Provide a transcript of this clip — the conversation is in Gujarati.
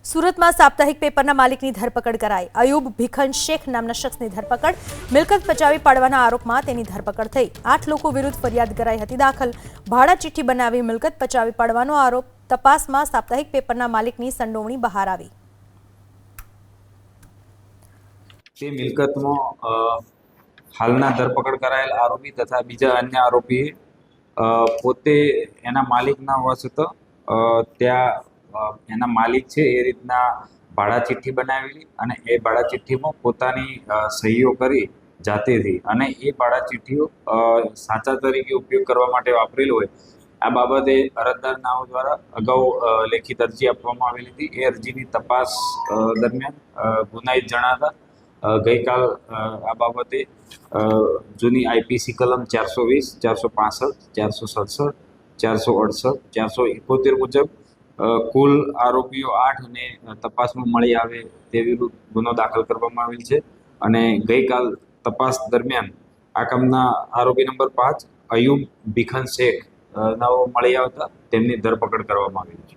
સુરતમાં સાપ્તાહિક પેપરના માલિકની ધરપકડ કરાઈ। અયુબ ભીખન શેખ નામના શખ્સની ધરપકડ। મિલકત પચાવી પાડવાના આરોપમાં તેની ધરપકડ થઈ। 8 લોકો વિરુદ્ધ ફરિયાદ કરાઈ હતી દાખલ। ભાડા ચિઠ્ઠી બનાવી મિલકત પચાવી પાડવાનો આરોપ। તપાસમાં સાપ્તાહિક પેપરના માલિકની સંડોવણી બહાર આવી। તે મિલકતમાં હાલના ધરપકડ કરાયેલ આરોપી તથા બીજા અન્ય આરોપીએ પોતે એના માલિકના હોવા છતાં ત્યાં એના માલિક છે એ રીતના ભાડા ચિઠ્ઠી બનાવેલી અને એ ભાડા ચિઠ્ઠીમાં પોતાની સહીઓ કરી જાતેથી અને એ ભાડા ચિઠ્ઠીઓ સાચા તરીકે ઉપયોગ કરવા માટે વાપરેલું હોય આ બાબતે અરજદાર નાઓ દ્વારા અગાઉ લેખિત અરજી આપવામાં આવેલી હતી। એ અરજીની તપાસ દરમિયાન ગુનાહિત જણાતા ગઈકાલ આ બાબતે જૂની આઈપીસી કલમ 420, 465, 467, 468, 471 મુજબ કુલ આરોપીઓ 8 અને તપાસમાં મળી આવે તે વિરુદ્ધ ગુનો દાખલ કરવામાં આવેલ છે અને ગઈકાલ તપાસ દરમિયાન આ કામના આરોપી નંબર 5 અયુબ ભીખન શેખ નાઓ મળી આવતા તેમની ધરપકડ કરવામાં આવી છે।